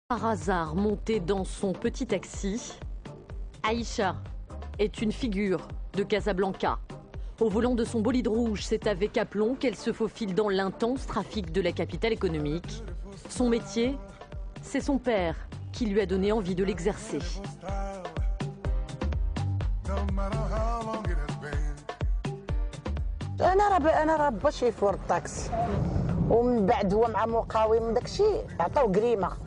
Par hasard montée dans son petit taxi, Aïcha est une figure de Casablanca. Au volant de son bolide rouge, c'est avec aplomb qu'elle se faufile dans l'intense trafic de la capitale économique. Son métier, c'est son père qui lui a donné envie de l'exercer. انا راه باش يفور الطاكسي ومن بعد هو مع مقاوم داكشي عطاو كريمه.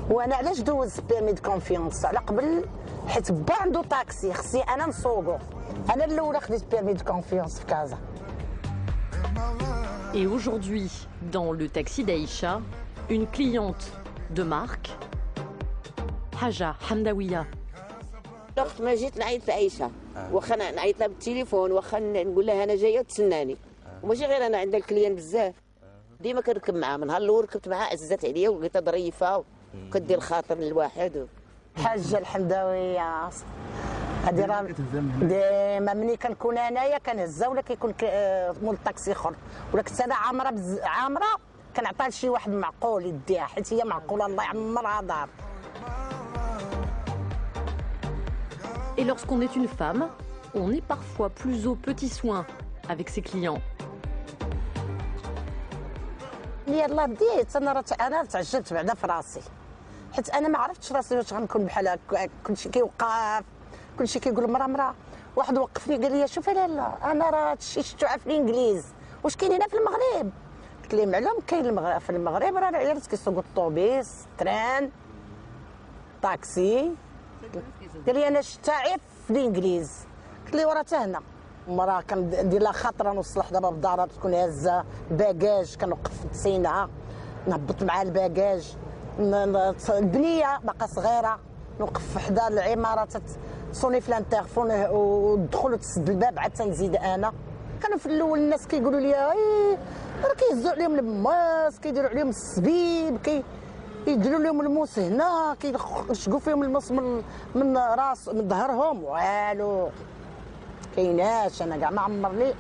وانا علاش دوز بيرمي دو كونفيونس على قبل حيت با عنده طاكسي خصني انا نسوقو. انا الاولى خديت بيرمي دو كونفيونس في كازا. Et aujourd'hui, dans le taxi d'Aïcha, une cliente de marque, Haja Hamdawiya. وقت ما جيت نعيط لعيشه واخا نعيط لها بالتليفون واخا نقول لها انا جايه وتسناني وماشي غير انا عندها الكليان بزاف ديما كنركب معاها. من نهار الاول ركبت معاها عززت عليا ولقيتها ظريفه وكدير خاطر للواحد. حاجه الحمداويه هذه راه ديما ملي كنكون انايا كنهزها ولا كيكون مول الطاكسي اخر ولا كنت انا عامره كنعطيها لشي واحد معقول يديها حيت هي معقوله الله يعمرها دار. Et lorsqu'on est une femme, on est parfois plus aux petits soins avec ses clients. يلاه بديت انا تعجبت بعدا في راسي حيت انا ما عرفتش راسي واش غنكون بحال هكا. كلشي كيوقف كلشي كيقول مرا واحد وقفني قال لي شوفي لالا انا راه هادشي شفتو في الانجليز واش كاين هنا في المغرب. قلت ليه معلوم كاين في المغرب راه العيالات كيسوقوا الطوبيس تران طاكسي. قال لي انا شفتها غير في الانجليز. قلت ليه وراه حتى هنا مرا كندير لها خاطره نوصل حدا باب دارها تكون هازه باكاج كنوقف في التسينه نهبط معها الباكاج. البنيه باقا صغيره نوقف حدا العماره تصوني في الانترفون وتدخل وتسد الباب عاد تنزيد انا. كانوا في الاول الناس كيقولوا لي راه كيهزوا عليهم الماس كيديروا عليهم السبيب يديروا لهم الموس هنا كيشقوا فيهم الموس من راس من ظهرهم والو كايناش. انا كاع ما عمر لي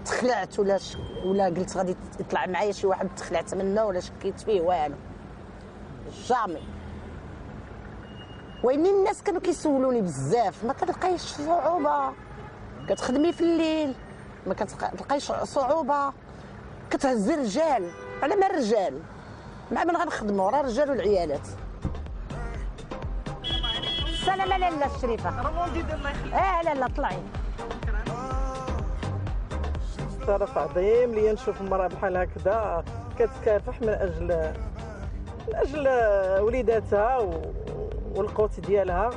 تخلعت ولا قلت غادي يطلع معايا شي واحد تخلعت منه ولا شكيت فيه والو جامي. وين الناس كانوا كيسولوني بزاف ما كتلقايش صعوبه كتخدمي في الليل ما كتلقايش صعوبه كتهزي الرجال على ما الرجال مع من غنخدموا راه الرجال والعيالات. السلام لاله الشريفه لاله طلعي. شرف عظيم لي نشوف مرأة بحال هكذا كتكافح من اجل وليداتها والقوت ديالها.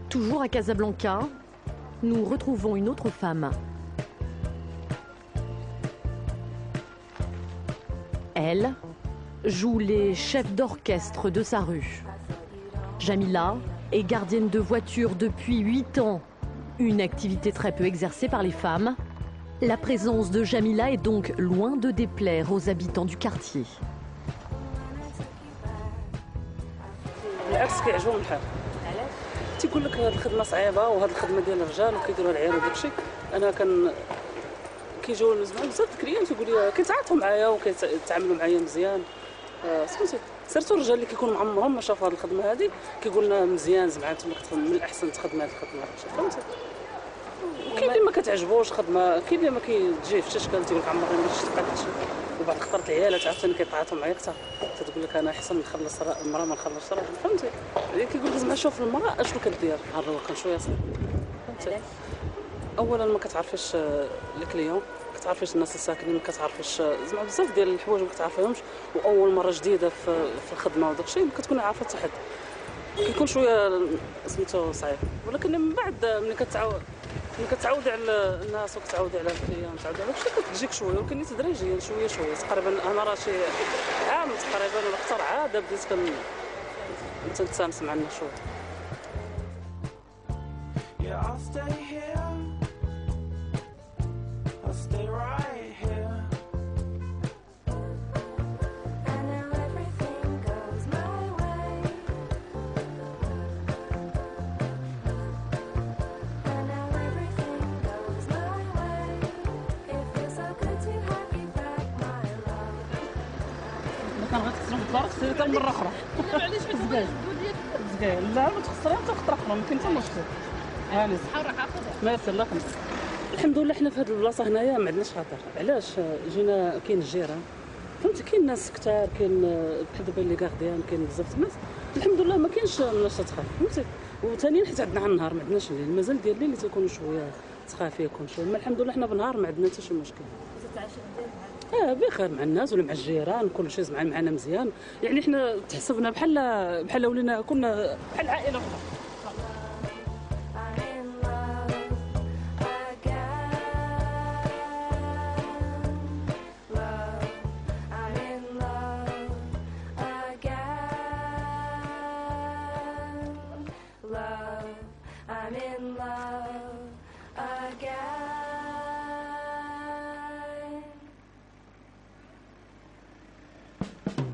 Toujours à Casablanca, nous retrouvons une autre femme. Elle joue les chefs d'orchestre de sa rue. Jamila est gardienne de voiture depuis 8 ans, une activité très peu exercée par les femmes. La présence de Jamila est donc loin de déplaire aux habitants du quartier. تيقول لك هذه الخدمه صعيبه وهذه الخدمه ديال الرجال وكيديروها العيال وداكشي. انا كيجيو زعما بزاف الكليان تيقول لي كيتعاطفوا معايا وكيتعاملوا معايا مزيان. سمعتي سيرتو الرجال اللي كيكونوا عمرهم ما شافوا هذه الخدمه هذه كيقول لنا مزيان زعما انت من الاحسن تخدم هذه الخدمه فهمتي. وكاين اللي ما كتعجبوش خدمه كاين اللي ما كيجيه في شكل تيقول لك عمرني ما شفت هذا الشيء. وبعد خطرت العيالات عاوتاني كيتعاطفوا معايا اكثر تتقول لك انا احسن نخلص المراه ما نخلصش راجل فهمتي. كيقول لك زعما شوف المراه اشنو كدير هالروكن شويه صعيب فهمتي. اولا ما كتعرفيش الكليون كتعرفيش الناس الساكنين، ما كتعرفيش زعما بزاف ديال الحوايج ما كتعرفيهمش، واول مره جديده في الخدمه وداك الشيء ما كتكوني عارفه حتى حد، كيكون شويه سميتو صعيب. ولكن من بعد ملي كتعودي على الناس وكتعودي على الكليان وتعودي على داكشي كتجيك شويه، ولكن تدريجيا شويه تقريبا. انا راه شي عام تقريبا ولا اكثر عاد بديت كنتسانس مع الناس شويه. Yeah, I'll stay here. I'll stay right here. And now everything goes my way. And now everything goes my way. It feels so good to have you back, my love. ما كان غتخسرهم في الدار خسرتها مره اخرى. علاش زكايا لا ما تخسريها حتى خطره اخرى، ما كاين حتى مشكل. هاني صحه وراح اخذها. ميرسي الله يخليك. الحمد لله حنا في هذه البلاصه هنايا ما عندناش خطر. علاش جينا كاين الجيران فهمتي، كاين ناس كثار، كاين بحال دابا اللي غارديان، كاين بزاف الناس. الحمد لله ما كاينش الناس تخاف فهمتي. وثانيا حيت عندنا على النهار ما عندناش الليل، مازال ديال الليل تيكونوا شويه تخافي يكون شويه، ما الحمد لله حنا بالنهار ما عندنا حتى شي مشكل. بخير مع الناس ولا مع الجيران، كل شيء معنا مزيان. يعني حنا تحسبنا بحال ولينا كنا بحال عائله وحده. I'm in love again. Love, I'm in love again. Love, I'm in love again.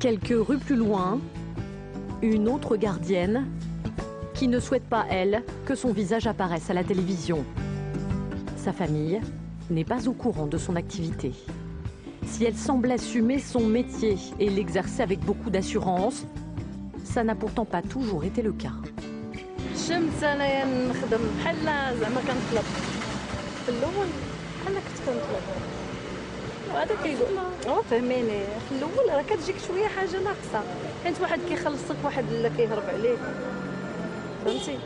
Quelques rues plus loin, une autre gardienne qui ne souhaite pas, elle, que son visage apparaisse à la télévision. Sa famille n'est pas au courant de son activité. Si elle semble assumer son métier et l'exercer avec beaucoup d'assurance, ça n'a pourtant pas toujours été le cas. شمت انايا نخدم بحال زعما كنطلب في الاول بحال كنت كنطلب، وهذا كيقول فهميني في الاول راه كتجيك شويه حاجه ناقصه، حيت واحد كيخلصك واحد لا كيهرب عليك فهمتي.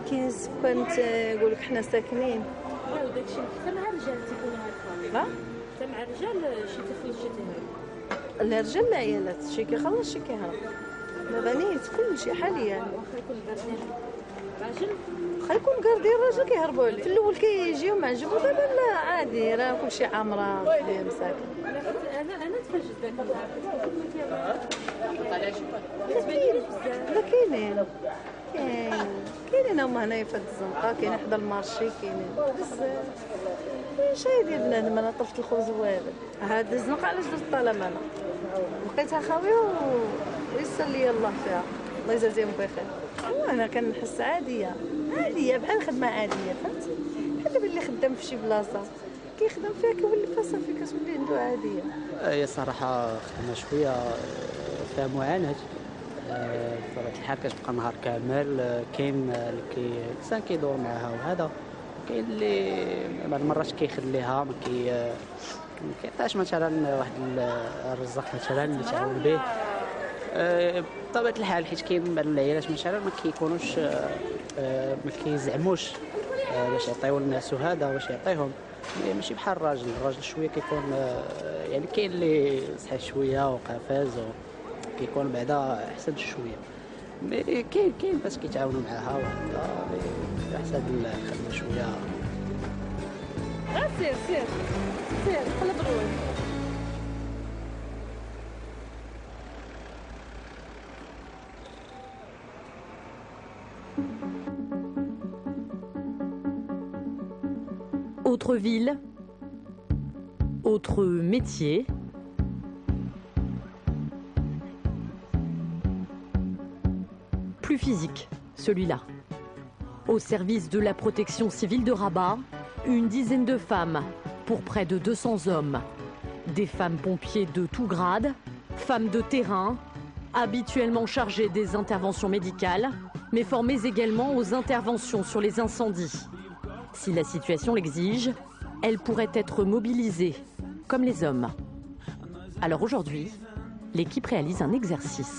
كاين السكان تيقول لك حنا ساكنين وداكشي حتى مع الرجال تيكونوا هكا. لا حتى مع الرجال شي طفل شي تهرب. الرجال العيالات شي كيخلص شي كيهرب، دابا نيت كلشي حاليا. واخا يكون البردين راجل واخا يكون كاردين الراجل كيهربوا عليه، في الاول كيجيو معجبو، دابا لا عادي راه كلشي عامره فيه مساكن. انا تفاجئت داك النهار لا كاينين هما هنايا في هاد الزنقه، كاين حدا المارشي، كاينين بزاف. شي ديال بنادم، انا طفت الخبز والو. هاد الزنقه علاش درت الطلب انا لقيتها خاويه ويسر لي الله فيها، الله يجازيهم بخير. وانا كنحس عاديه بحال خدمه عاديه فهمتي، بحال دابا اللي خدام في شي بلاصه كيخدم فيها كيولي فيها صافي كتولي عنده عاديه. هي صراحه خدمه شويه فيها معاناه بطبيعه الحال، كتبقى نهار كامل. كاين اللي الانسان كيدور معاها وهذا، كاين اللي بعض المرات كيخليها ما كيعطيهاش مثلا واحد الرزق مثلا اللي تعاون به بطبيعه الحال، حيت كاين بعض العائلات مثلا ما كيكونوش ما كيزعموش باش يعطيو الناس وهذا باش يعطيهم، ماشي بحال الراجل شويه كيكون يعني كاين اللي صحيح شويه وقفاز كيكون بعدا احسن شويه، مي كاين باش كيتعاونوا معاها وهذا على حساب الخدمه شويه. سير قلب الروح. Autre ville, autre métier. Plus physique, celui-là. Au service de la protection civile de Rabat, une dizaine de femmes pour près de 200 hommes. Des femmes pompiers de tout grade, femmes de terrain, habituellement chargées des interventions médicales, mais formées également aux interventions sur les incendies. Si la situation l'exige, elles pourraient être mobilisées, comme les hommes. Alors aujourd'hui, l'équipe réalise un exercice.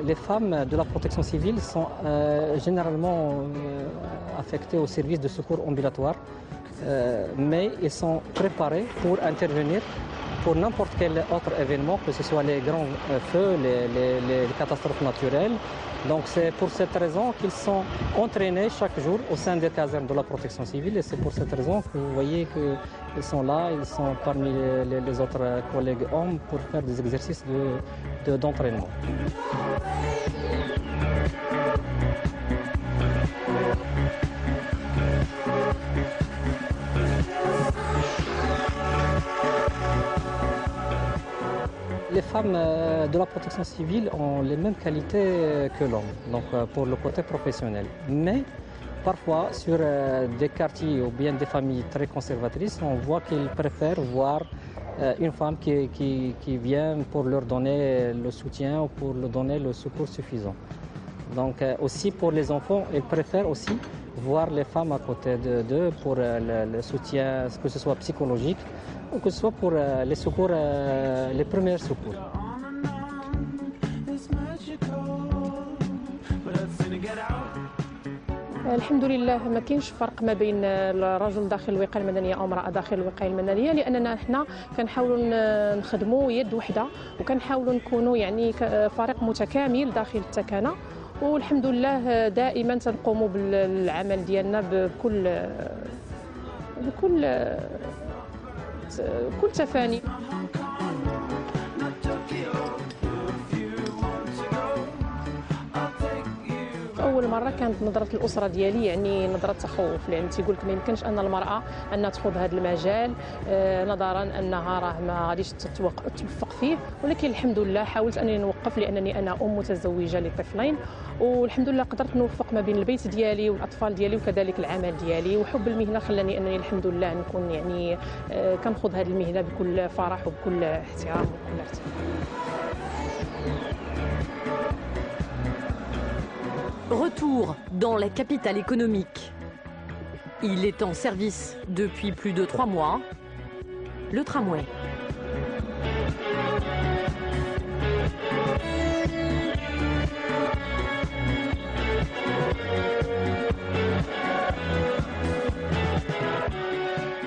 les femmes de la protection civile sont généralement affectées au service de secours ambulatoire, mais elles sont préparées pour intervenir pour n'importe quel autre événement, que ce soit les grands feux, les catastrophes naturelles. Donc c'est pour cette raison qu'ils sont entraînés chaque jour au sein des casernes de la protection civile, et c'est pour cette raison que vous voyez qu'ils sont là, ils sont parmi les autres collègues hommes pour faire des exercices d'entraînement. Les femmes de la protection civile ont les mêmes qualités que l'homme, donc pour le côté professionnel. Mais parfois, sur des quartiers ou bien des familles très conservatrices, on voit qu'ils préfèrent voir une femme qui vient pour leur donner le soutien ou pour leur donner le secours suffisant. Donc aussi pour les enfants, ils préfèrent aussi voir les femmes à côté d'eux pour le soutien, que ce soit psychologique ou que ce soit pour les secours, les premiers secours. الحمد لله ما كاينش فرق ما بين الرجل داخل الوقايه المدنيه او امراه داخل الوقايه المدنيه، لاننا حنا كنحاولوا نخدموا يد وحده وكنحاولوا نكونوا يعني فريق متكامل داخل التكانه، والحمد لله دائما تنقوموا بالعمل ديالنا بكل تفاني. أول مرة كانت نظرة الأسرة ديالي يعني نظرة تخوف، لأن تيقول لك ما يمكنش أن المرأة أنها تخوض هذا المجال نظرا أنها راه ما غاديش توفق فيه، ولكن الحمد لله حاولت أنني نوقف لأنني أنا أم متزوجة لطفلين، والحمد لله قدرت نوفق ما بين البيت ديالي والأطفال ديالي وكذلك العمل ديالي، وحب المهنة خلاني أنني الحمد لله نكون يعني كنخوض هذه المهنة بكل فرح وبكل احترام وبكل ارتياح. Retour dans la capitale économique. Il est en service depuis plus de 3 mois. Le tramway.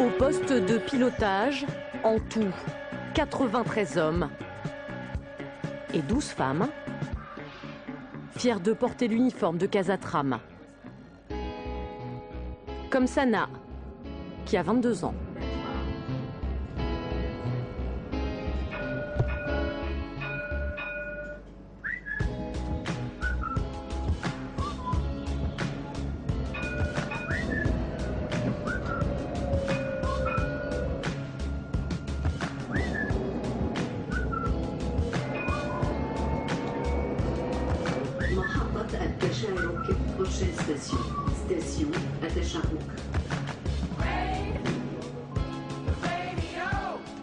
Au poste de pilotage, en tout, 93 hommes et 12 femmes. Fiers de porter l'uniforme de Casatram. Comme Sana, qui a 22 ans.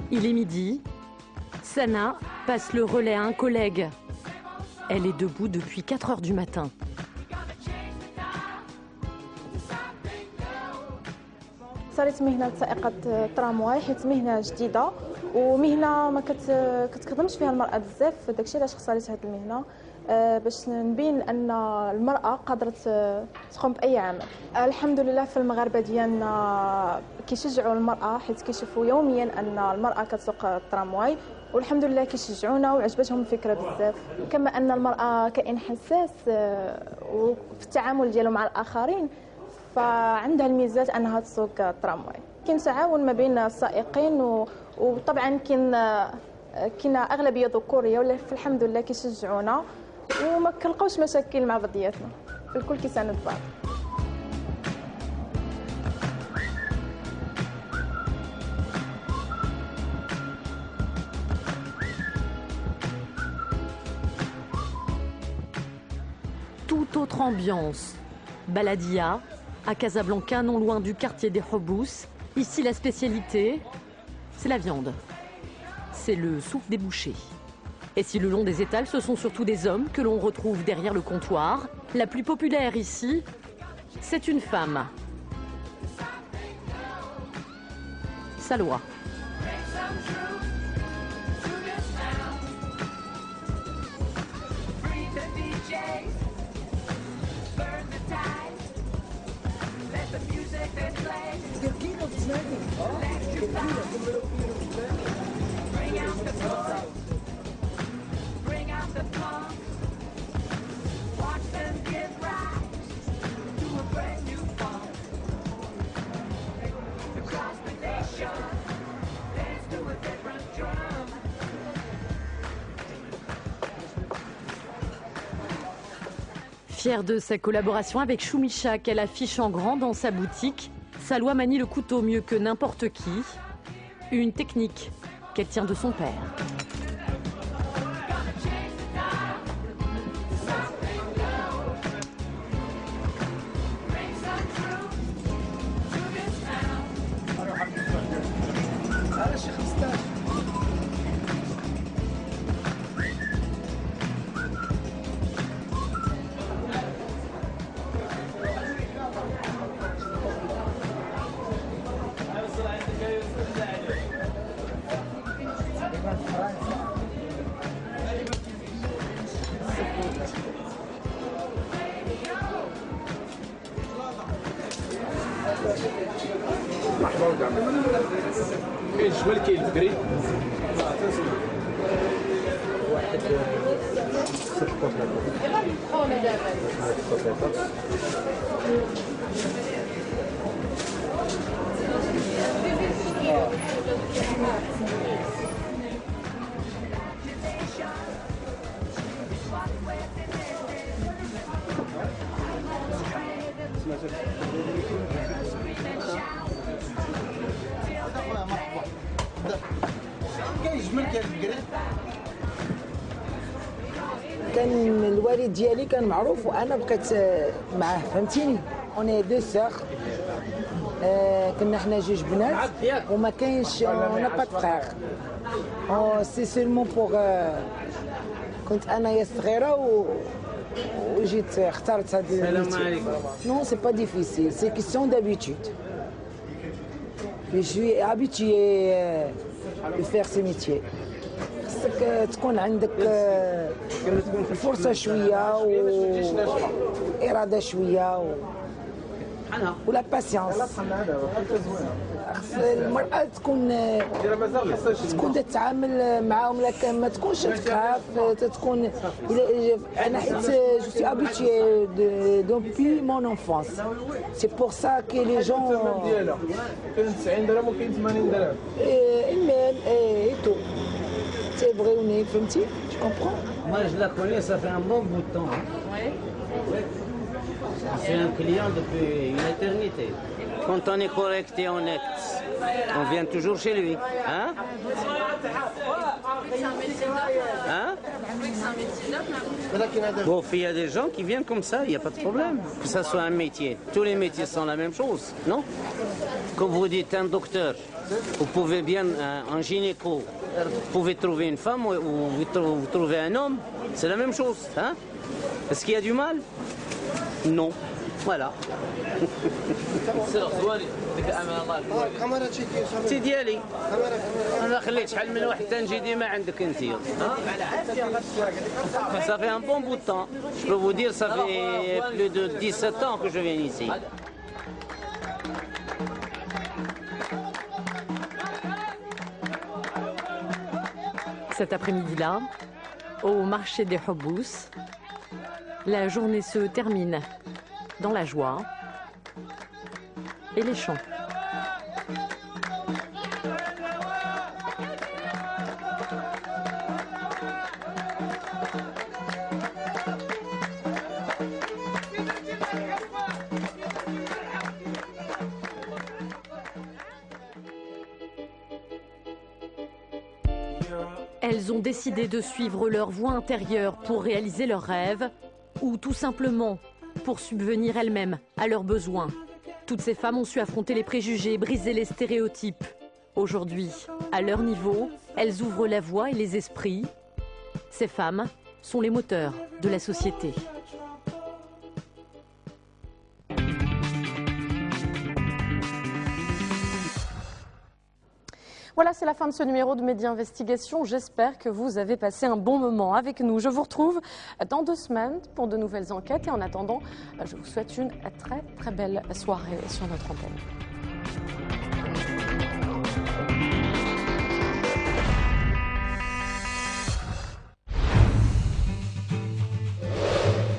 Il est midi. Sana passe le relais à un collègue. Elle est debout depuis 4 heures du matin. صارت مهنة سائقة ترامواي حيت مهنة جديدة ومهنة ما كتخدمش فيها المرأة بزاف، داكشي علاش اختاريت هذه المهنة باش نبين ان المرأة قادرة تقوم بأي عمل. الحمد لله في المغاربة ديالنا كيشجعوا المرأة حيت كيشوفوا يوميا ان المرأة كتسوق الترامواي، والحمد لله كيشجعونا وعجبتهم الفكرة بزاف. كما ان المرأة كائن حساس وفي التعامل ديالو مع الآخرين، فعندها الميزات انها تسوق الترامواي. كاين تعاون ما بين السائقين وطبعا كاين اغلبيه ذكوريه، ولا الحمد لله كيشجعونا وما كنلقاوش مشاكل مع بعضياتنا، الكل كيساند بعض. Toute autre ambiance. Baladia, à Casablanca, non loin du quartier des Hobous. Ici, la spécialité, c'est la viande. C'est le souffle des bouchers. Et si le long des étals, ce sont surtout des hommes que l'on retrouve derrière le comptoir, la plus populaire ici, c'est une femme. Salwa. Fière de sa collaboration avec Choumicha qu'elle affiche en grand dans sa boutique, Salwa manie le couteau mieux que n'importe qui. Une technique qu'elle tient de son père. كاين الجمل كاين البكري كاين الجمل كاين البكري كان الوالد ديالي كان معروف وانا بقيت معاه فهمتيني. اوني دو سور كنا حنا جوج بنات وما كاينش انا با فخير سي سيلمون بوغ كنت انايا صغيره وجيت اخترت هذا السلام عليكم. نو سي با ديفيسيل سي كيسيون دابيتود جو سوي هابيتيي دو فير سي ميتيي. خصك تكون عندك الفرصه شويه واراده شويه ولا باسيونس. خص المراه تكون تتعامل معاهم لكن ما تكونش تخاف تكون. انا حيت جو سي ابيتيي دوبي مون انفانس سي بور سا كي لي جون ديالها كاين 90 درهم وكاين 80 درهم ايميل اي تو تيبغيوني فهمتي. Tu comprends? Moi, je la connais, ça fait un bon bout de temps. Oui. C'est un client depuis une éternité. Quand on est correct et honnête, on vient toujours chez lui. Hein? Hein? Bon, il y a des gens qui viennent comme ça, il n'y a pas de problème. Que ça soit un métier. Tous les métiers sont la même chose, non? Quand vous dites un docteur, vous pouvez bien, un gynéco, vous pouvez trouver une femme ou vous trouvez un homme, c'est la même chose. Hein? Est-ce qu'il y a du mal? Non. Voilà. سي ديالي انا خليت شحال من واحد تنجي ديما عندك انت. Ça fait un bon bout de temps. Je peux vous dire, ça fait plus de 17 ans que je viens ici. Cet après-midi-là, au marché des Hobous, la journée se termine dans la joie et les chants. Elles ont décidé de suivre leur voie intérieure pour réaliser leurs rêves ou tout simplement pour subvenir elles-mêmes à leurs besoins. Toutes ces femmes ont su affronter les préjugés, briser les stéréotypes. Aujourd'hui, à leur niveau, elles ouvrent la voie et les esprits. Ces femmes sont les moteurs de la société. Voilà, c'est la fin de ce numéro de Média Investigation. J'espère que vous avez passé un bon moment avec nous. Je vous retrouve dans 2 semaines pour de nouvelles enquêtes. Et en attendant, je vous souhaite une très très belle soirée sur notre antenne.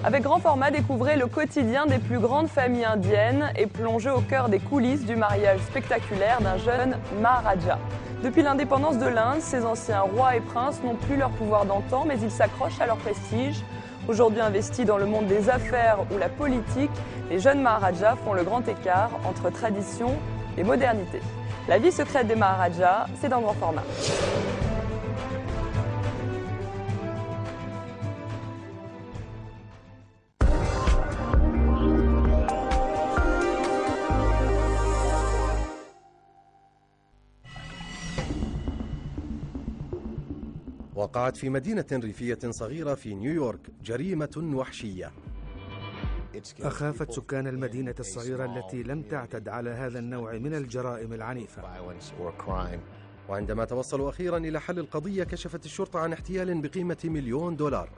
Avec Grand Format, découvrez le quotidien des plus grandes familles indiennes et plongez au cœur des coulisses du mariage spectaculaire d'un jeune Maharaja. Depuis l'indépendance de l'Inde, ces anciens rois et princes n'ont plus leur pouvoir d'antan, mais ils s'accrochent à leur prestige. Aujourd'hui investis dans le monde des affaires ou la politique, les jeunes Maharajas font le grand écart entre tradition et modernité. La vie secrète des Maharajas, c'est dans Grand Format. وقعت في مدينة ريفية صغيرة في نيويورك جريمة وحشية. أخافت سكان المدينة الصغيرة التي لم تعتد على هذا النوع من الجرائم العنيفة. وعندما توصلوا أخيرا إلى حل القضية كشفت الشرطة عن احتيال بقيمة $1,000,000.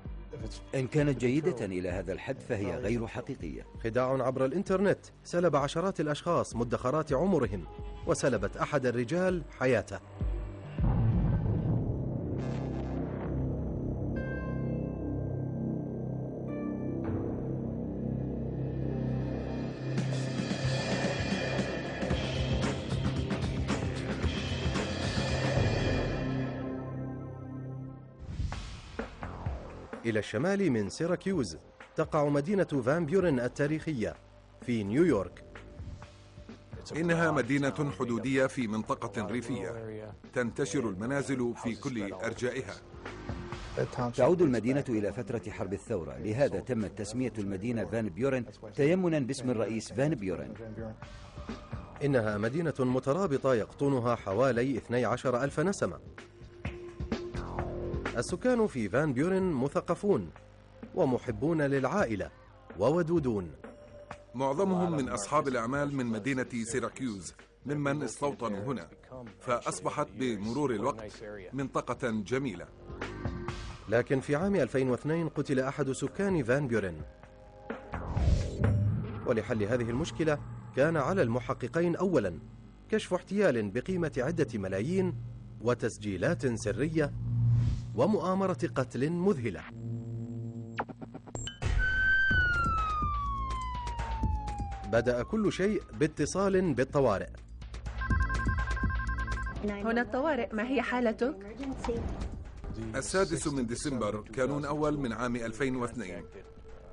إن كانت جيدة إلى هذا الحد فهي غير حقيقية. خداع عبر الإنترنت سلب عشرات الأشخاص مدخرات عمرهم وسلبت أحد الرجال حياته. إلى الشمال من سيراكيوز تقع مدينة فان بيورن التاريخية في نيويورك. إنها مدينة حدودية في منطقة ريفية تنتشر المنازل في كل أرجائها. تعود المدينة إلى فترة حرب الثورة، لهذا تمت تسمية المدينة فان بيورن تيمنا باسم الرئيس فان بيورن. إنها مدينة مترابطة يقطنها حوالي 12,000 نسمة. السكان في فان بيورن مثقفون ومحبون للعائلة وودودون. معظمهم من أصحاب الأعمال من مدينة سيراكيوز ممن استوطنوا هنا، فأصبحت بمرور الوقت منطقة جميلة. لكن في عام 2002 قتل أحد سكان فان بيورن. ولحل هذه المشكلة كان على المحققين أولا كشف احتيال بقيمة عدة ملايين وتسجيلات سرية ومؤامرة قتل مذهلة. بدأ كل شيء باتصال بالطوارئ. هنا الطوارئ، ما هي حالتك؟ 6 من ديسمبر كانون أول من عام 2002.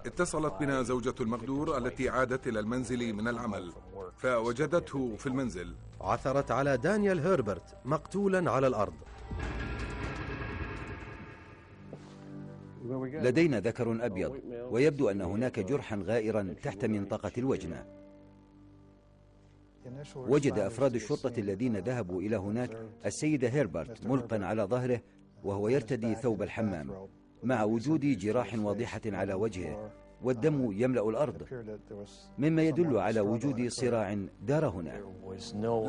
اتصلت بنا زوجة المغدور التي عادت إلى المنزل من العمل فوجدته في المنزل. عثرت على دانيال هيربرت مقتولا على الأرض. لدينا ذكر أبيض ويبدو أن هناك جرحا غائرا تحت منطقة الوجنة. وجد أفراد الشرطة الذين ذهبوا إلى هناك السيد هيربرت ملقا على ظهره وهو يرتدي ثوب الحمام مع وجود جراح واضحة على وجهه والدم يملأ الأرض، مما يدل على وجود صراع دار هنا.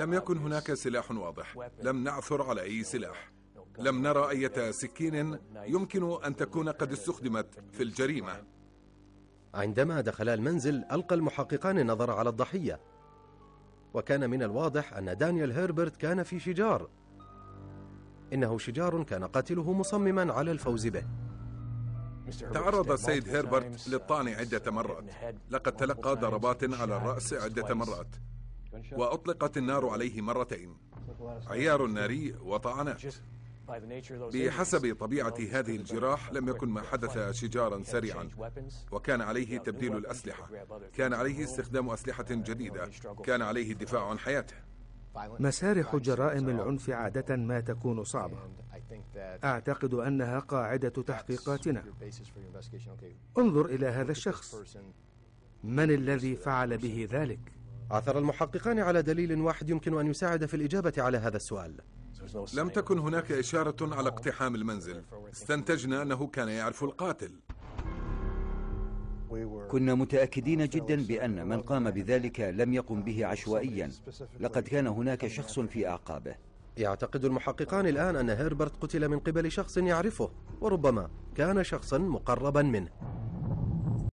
لم يكن هناك سلاح واضح، لم نعثر على أي سلاح، لم نرى أي سكين يمكن أن تكون قد استخدمت في الجريمة. عندما دخل المنزل ألقى المحققان النظر على الضحية، وكان من الواضح أن دانيال هيربرت كان في شجار. إنه شجار كان قاتله مصمما على الفوز به. تعرض السيد هيربرت للطعن عدة مرات، لقد تلقى ضربات على الرأس عدة مرات، وأطلقت النار عليه مرتين، عيار ناري وطعنات. بحسب طبيعة هذه الجراح لم يكن ما حدث شجارا سريعا، وكان عليه تبديل الأسلحة، كان عليه استخدام أسلحة جديدة، كان عليه الدفاع عن حياته. مسارح جرائم العنف عادة ما تكون صعبة. أعتقد أنها قاعدة تحقيقاتنا. انظر إلى هذا الشخص، من الذي فعل به ذلك؟ عثر المحققان على دليل واحد يمكن أن يساعد في الإجابة على هذا السؤال. لم تكن هناك إشارة على اقتحام المنزل، استنتجنا أنه كان يعرف القاتل. كنا متأكدين جدا بأن من قام بذلك لم يقم به عشوائيا، لقد كان هناك شخص في أعقابه. يعتقد المحققان الآن أن هيربرت قتل من قبل شخص يعرفه، وربما كان شخصا مقربا منه.